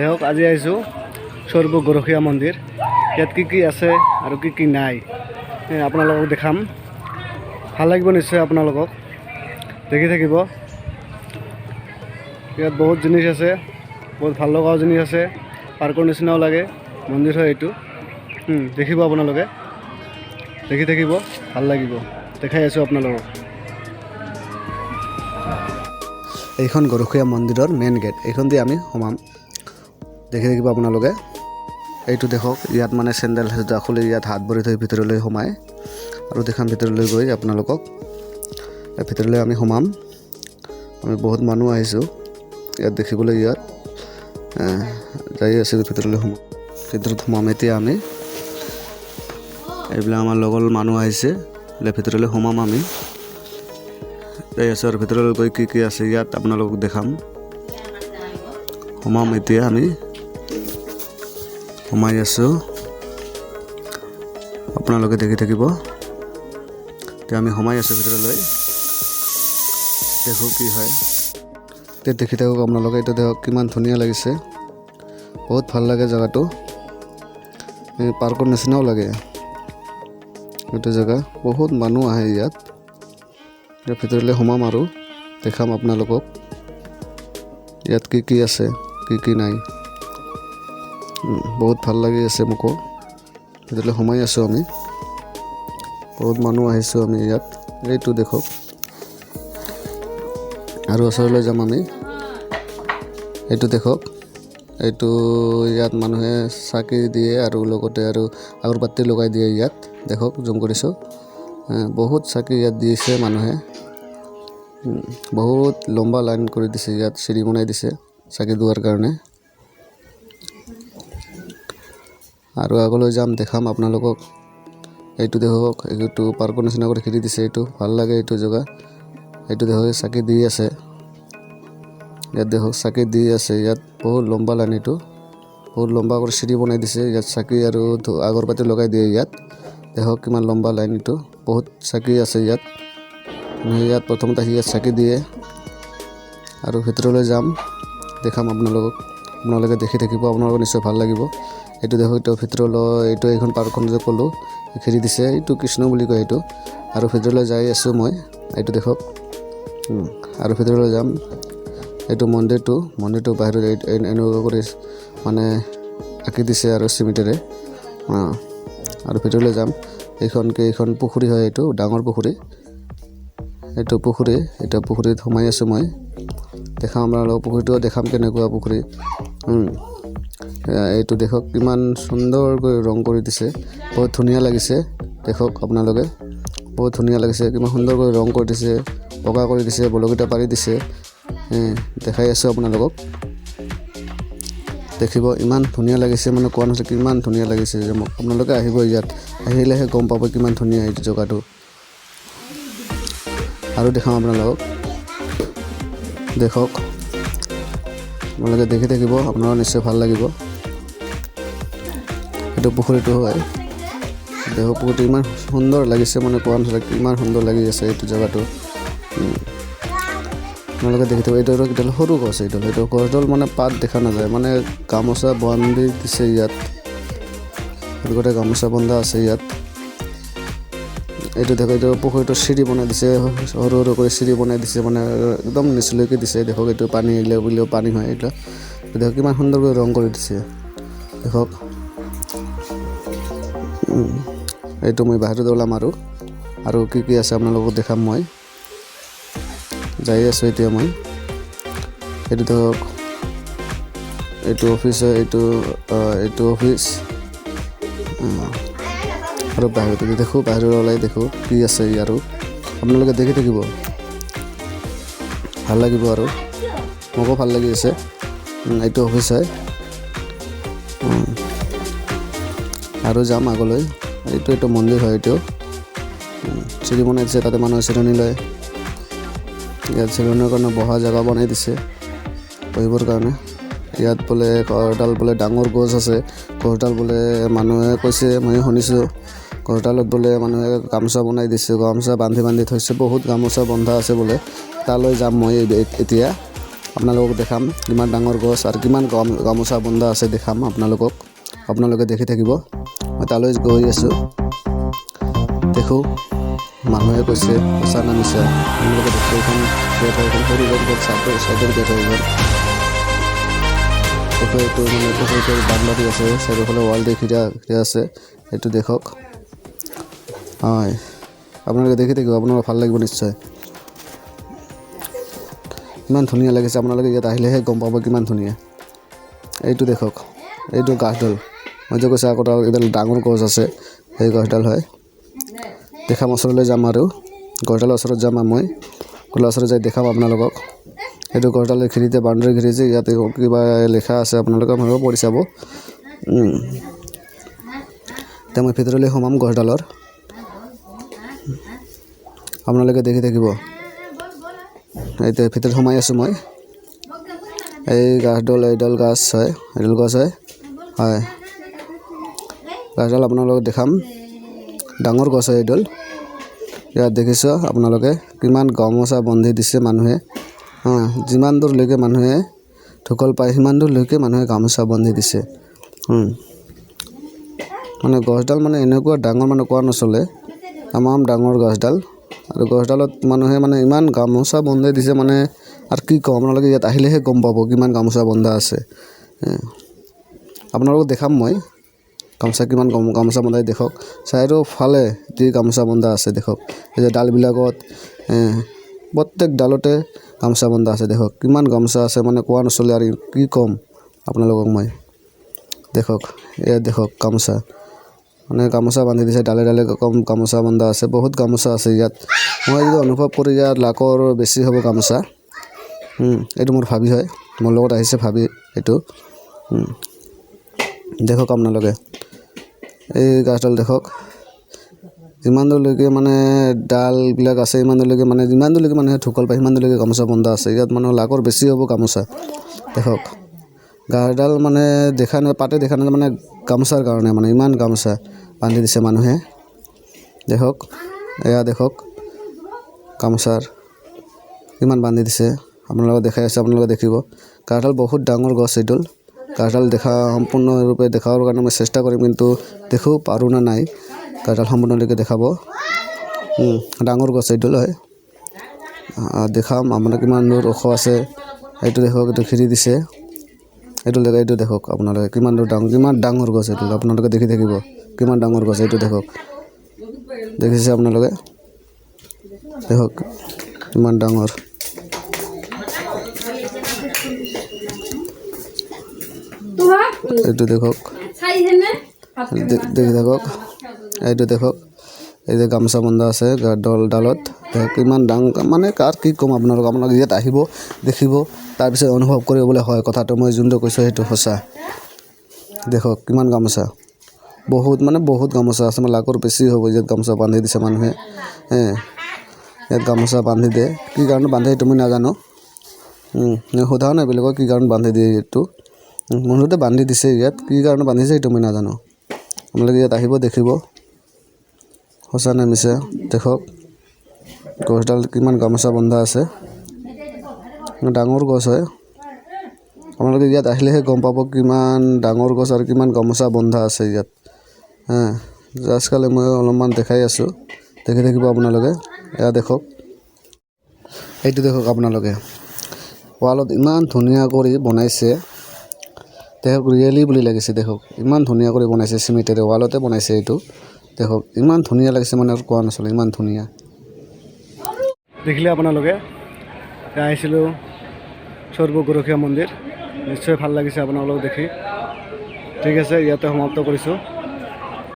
দেখক আজি আহিছোঁ সৰ্ব গৰখীয়া মন্দিৰ। ইয়াত কি আছে আৰু কি নাই আপোনালোকক দেখাম। ভাল লাগিব নিশ্চয়, আপোনালোকক দেখি থাকিব। ইয়াত বহুত জিনিস আছে, বহুত ভাল লগাও জিনিস আছে, পাৰ্কৰ নিচিনাও লাগে। মন্দিৰ হয় এইটো, দেখিব আপোনালোকে, দেখি থাকিব, ভাল লাগিব। দেখাই আছোঁ আপোনালোকক। এইখন গৰখীয়া মন্দিৰৰ মেইন গেট, এইখন দি আমি সোমাম। দেখি থাকিব আপোনালোকে। এইটো দেখক, ইয়াত মানে চেণ্ডেল খুলি ইয়াত হাত ভৰি থৈ ভিতৰলৈ সোমায়। আৰু দেখাম ভিতৰলৈ গৈ আপোনালোকক। ভিতৰলৈ আমি সোমাম। আমি বহুত মানুহ আহিছোঁ ইয়াত দেখিবলৈ। ইয়াত যাই আছোঁ ভিতৰলৈ ভিতৰত সোমাম এতিয়া আমি। এইবিলাক আমাৰ লগৰ মানুহ আহিছে, ভিতৰলৈ সোমাম আমি। যাই আছোঁ আৰু ভিতৰলৈ গৈ কি আছে ইয়াত আপোনালোকক দেখাম। সোমাম এতিয়া আমি, সোমাই আছোঁ, আপোনালোকে দেখি থাকিব। এতিয়া আমি সোমাই আছোঁ ভিতৰলৈ, দেখো কি হয়। এতিয়া দেখি থাকক আপোনালোকে। এইটো দেখক কিমান ধুনীয়া লাগিছে, বহুত ভাল লাগে জেগাটো। পাৰ্কৰ নিচিনাও লাগে এইটো জেগা। বহুত মানুহ আহে ইয়াত। এতিয়া ভিতৰলৈ সোমাম আৰু দেখাম আপোনালোকক ইয়াত কি আছে কি নাই। বহুত ভাল লাগি আছে মোকো। ভিতৰলৈ সোমাই আছোঁ আমি, বহুত মানুহ আহিছোঁ আমি ইয়াত। এইটো দেখক, আৰু ওচৰলৈ যাম আমি। এইটো দেখক, এইটো ইয়াত মানুহে চাকি দিয়ে আৰু লগতে আৰু আগৰবাতি লগাই দিয়ে ইয়াত। দেখক, জুম কৰিছোঁ, বহুত চাকি ইয়াত দিছে মানুহে। বহুত লম্বা লাইন কৰি দিছে ইয়াত, চিৰি বনাই দিছে চাকি দিয়াৰ কাৰণে। আৰু আগলৈ যাম, দেখাম আপোনালোকক। এইটো দেখক, এইটো পাৰ্কৰ নিচিনা কৰি খেলি দিছে। এইটো ভাল লাগে এইটো জেগা। এইটো দেখক, চাকি দি আছে ইয়াত। দেখক, চাকি দি আছে ইয়াত, বহুত লম্বা লাইন। এইটো বহুত লম্বা কৰি চিৰি বনাই দিছে ইয়াত, চাকি আৰু আগৰবাতি লগাই দিয়ে ইয়াত। দেখক কিমান লম্বা লাইন। এইটো বহুত চাকি আছে ইয়াত। ইয়াত প্ৰথমতে আহি ইয়াত চাকি দিয়ে। আৰু ভিতৰলৈ যাম, দেখাম আপোনালোকক। আপোনালোকে দেখি থাকিব, আপোনালোকৰ নিশ্চয় ভাল লাগিব। এইটো দেখক, এইটো ভিতৰলৈ, এইটো এইখন পাৰ্কখন যে ক'লোঁ খেলি দিছে, এইটো কৃষ্ণ বুলি কয় এইটো। আৰু ভিতৰলৈ যাই আছোঁ মই। এইটো দেখক, আৰু ভিতৰলৈ যাম। এইটো মন্দিৰটো বাহিৰত এনেকুৱা কৰি মানে আঁকি দিছে আৰু চিমেণ্টেৰে। আৰু ভিতৰলৈ যাম। এইখন পুখুৰী হয়, এইটো ডাঙৰ পুখুৰী। এইটো পুখুৰীত সোমাই আছোঁ মই। দেখাম আপোনালোকক পুখুৰীটো, দেখাম কেনেকুৱা পুখুৰী। এইটো দেখক, কিমান সুন্দৰকৈ ৰং কৰি দিছে, বহুত ধুনীয়া লাগিছে। দেখক আপোনালোকে, বহুত ধুনীয়া লাগিছে, কিমান সুন্দৰকৈ ৰং কৰি দিছে, বগা কৰি দিছে, বলকিটা পাৰি দিছে। দেখাই আছোঁ আপোনালোকক, দেখিব। ইমান ধুনীয়া লাগিছে, মানে কোৱা নাছিল কিমান ধুনীয়া লাগিছে যে মোক। আপোনালোকে আহিব, ইয়াত আহিলেহে গম পাব কিমান ধুনীয়া এইটো জেগাটো। আৰু দেখাম আপোনালোকক, দেখক, আপোনালোকে দেখি থাকিব, আপোনালোকৰ নিশ্চয় ভাল লাগিব। এইটো পুখুৰীটো হয়। দেখক, পুখুৰীটো ইমান সুন্দৰ লাগিছে, মানে কোৱা নাছিল ইমান সুন্দৰ লাগি আছে এইটো জেগাটো। আপোনালোকে দেখি থাকিব। এইটো কেইডাল সৰু গছ, এইটো গছডাল মানে পাত দেখা নাযায়, মানে গামোচা বান্ধি দিছে ইয়াত। গোটেই গামোচা বন্ধা আছে ইয়াত। এইটো দেখক, এইটো পুখুৰীটো চিৰি বনাই দিছে, সৰু কৰি চিৰি বনাই দিছে, মানে একদম নিচলৈকে দিছে। দেখক, এইটো পানী আহিলে বুলিও পানী হয়। এইটো দেখক, কিমান সুন্দৰকৈ ৰং কৰি দিছে। দেখক, এইটো মই বাহিৰত ওলাম আৰু কি আছে আপোনালোকক দেখাম মই। যাই আছোঁ এতিয়া মই। এইটো ধৰক, এইটো অফিচ হয়, এইটো অফিচ। আৰু বাহিৰত দেখোঁ, বাহিৰত ওলাই দেখোঁ কি আছে আৰু আপোনালোকে দেখি থাকিব, ভাল লাগিব আৰু মোকো ভাল লাগি আছে। এইটো অফিচ হয়। আৰু যাম আগলৈ। এইটো মন্দিৰ হয়। এইটো চিৰি বনাই দিছে, তাতে মানুহে চিৰণি লয়। ইয়াত চিৰণিৰ কাৰণে বহা জেগা বনাই দিছে, বহিবৰ কাৰণে। ইয়াত বোলে গছডাল বোলে ডাঙৰ গছ আছে। গছডাল বোলে মানুহে কৈছে, মই শুনিছোঁ, গছডালত বোলে মানুহে গামোচা বনাই দিছে, গামোচা বান্ধি থৈছে। বহুত গামোচা বন্ধা আছে বোলে। তালৈ যাম মই এতিয়া। আপোনালোকক দেখাম কিমান ডাঙৰ গছ আৰু কিমান গামোচা বন্ধা আছে দেখাম আপোনালোকে দেখি থাকিব। মই তালৈ গৈ আছোঁ। দেখোঁ মানুহে কৈছে সঁচা না মিছা। আপোনালোকে দেখোঁ এইখন গেট হয়, এইখন সৰু গেট চাইডৰ গেট হয় এইখন। দেখোঁ এইটো মানে পুখুৰীটোৰ বাউণ্ডাৰী আছে, চাৰিওফালে ৱাল দি ঘিৰা আছে। এইটো দেখক। হয়, আপোনালোকে দেখি থাকিব, আপোনালোকৰ ভাল লাগিব নিশ্চয়। ইমান ধুনীয়া লাগিছে, আপোনালোকে ইয়াত আহিলেহে গম পাব কিমান ধুনীয়া। এইটো দেখক, এইটো গাছডাল। মই যে কৈছোঁ আকৌ এডাল ডাঙৰ গছ আছে, সেই গছডাল হয়। দেখাম, ওচৰলৈ যাম আৰু গছডালৰ ওচৰত যাম মই। গছডালৰ ওচৰত যাই দেখাম আপোনালোকক। এইটো গছডালৰ ঘিৰিতে বাউণ্ডাৰী ঘিৰিছে, ইয়াতে কিবা লিখা আছে, আপোনালোকে ভালকৈ পঢ়ি চাব। এতিয়া মই ভিতৰলৈ সোমাম গছডালৰ, আপোনালোকে দেখি থাকিব। এতিয়া ভিতৰত সোমাই আছোঁ মই। এই এইডাল গছ হয়, হয় গাছডাল আপোনালোকক দেখাম। ডাঙৰ গছ হয় এইডাল। ইয়াত দেখিছ আপোনালোকে কিমান গামোচা বান্ধি দিছে মানুহে। যিমান দূৰলৈকে মানুহে ঢুকল পায় সিমান দূৰলৈকে মানুহে গামোচা বান্ধি দিছে। মানে গছডাল মানে এনেকুৱা ডাঙৰ, মানে কোৱা নচলে, তামাম ডাঙৰ গছডাল। আৰু গছডালত মানুহে মানে ইমান গামোচা বান্ধি দিছে, মানে আৰু কি কওঁ, আপোনালোকে ইয়াত আহিলেহে গম পাব কিমান গামোচা বন্ধা আছে। আপোনালোকক দেখাম মই কিমান গামোচা বন্ধাই দেখক। চাৰিওফালে যি গামোচা বন্ধা আছে দেখক। এই যে ডালবিলাকত প্ৰত্যেক ডালতে গামোচা বন্ধা আছে দেখক। কিমান গামোচা আছে মানে কোৱা নচলে, আৰু কি ক'ম আপোনালোকক মই। দেখক, এয়া দেখক গামোচা, মানে গামোচা বান্ধি দিছে, ডালে ডালে গামোচা বন্ধা আছে। বহুত গামোচা আছে ইয়াত। মই যদি অনুভৱ কৰি ইয়াত লাখৰ বেছি হ'ব গামোচা। এইটো মোৰ ভাবি হয়, মোৰ লগত আহিছে ভাবি এইটো। দেখক আপোনালোকে এই গাছডাল দেখক। যিমান দূৰলৈকে মানে ডালবিলাক আছে, ইমান দূৰলৈকে মানে যিমান দূৰলৈকে মানুহে ঢুকল পায় সিমান দূৰলৈকে গামোচা বন্ধা আছে। ইয়াত মানে লাখৰ বেছি হ'ব গামোচা। দেখক গাছডাল মানে দেখা নাই, পাতে দেখা নাই, মানে গামোচাৰ কাৰণে মানে ইমান গামোচা বান্ধি দিছে মানুহে। দেখক, এয়া দেখক গামোচাৰ কিমান বান্ধি দিছে। আপোনালোকে দেখাই আছে, আপোনালোকে দেখিব। গাছডাল বহুত ডাঙৰ গছ এইডাল। গাছডাল সম্পূৰ্ণৰূপে দেখাবৰ কাৰণে মই চেষ্টা কৰিম, কিন্তু দেখোঁ পাৰোঁ নে নাই গাছডাল সম্পূৰ্ণলৈকে দেখাব। ডাঙৰ গছ এইডাল হয়। দেখাম আপোনাৰ কিমান দূৰ ওখ আছে। এইটো দেখক, এইটো ঘিৰি দিছে। এইটো দেখক আপোনালোকে কিমান ডাঙৰ গছ এইটো। আপোনালোকে দেখি থাকিব কিমান ডাঙৰ গছ এইটো দেখক। দেখিছে আপোনালোকে, দেখক কিমান ডাঙৰ। এইটো দেখক, দেখি থাকক। এইটো দেখক, এই যে গামোচা বন্ধা আছে ডালত। কিমান ডাঙৰ, মানে কাৰ কি ক'ম আপোনালোকে ইয়াত আহিব, দেখিব, তাৰপিছত অনুভৱ কৰিব বোলে হয় কথাটো মই যোনটো কৈছোঁ সেইটো সঁচা। দেখক কিমান গামোচা, বহুত গামোচা আছে, মানে লাখৰ বেছি হ'ব ইয়াত গামোচা বান্ধি দিছে মানুহে। ইয়াত গামোচা বান্ধি দিয়ে, কি কাৰণে বান্ধে সেইটো মই নাজানো। সোধাও নাই বেলেগক কি কাৰণে বান্ধি দিয়ে এইটো। মুঠতে বান্ধি দিছে, ইয়াত কি কাৰণে বান্ধিছে সেইটো মই নাজানো। আপোনালোকে ইয়াত আহিব, দেখিব সঁচা নে মিছা। দেখক গছডাল কিমান গামোচা বন্ধা আছে, ডাঙৰ গছ হয়। আপোনালোকে ইয়াত আহিলেহে গম পাব কিমান ডাঙৰ গছ আৰু কিমান গামোচা বন্ধা আছে ইয়াত। জাষ্ট খালি মই অলপমান দেখাই আছোঁ, দেখি থাকিব আপোনালোকে। এয়া দেখক, এইটো দেখক আপোনালোকে ৱালত ইমান ধুনীয়া কৰি বনাইছে। দেখক ৰিয়েলি বুলি লাগিছে। দেখক ইমান ধুনীয়া কৰি বনাইছে, চিমেণ্টেৰে ৱালতে বনাইছে এইটো। দেখক ইমান ধুনীয়া লাগিছে, মানে আৰু কোৱা নচলে, ইমান ধুনীয়া। দেখিলে আপোনালোকে আহিছিলোঁ সৰ্বগৰখীয়া মন্দিৰ, নিশ্চয় ভাল লাগিছে আপোনালোকক দেখি। ঠিক আছে, ইয়াতে সমাপ্ত কৰিছোঁ।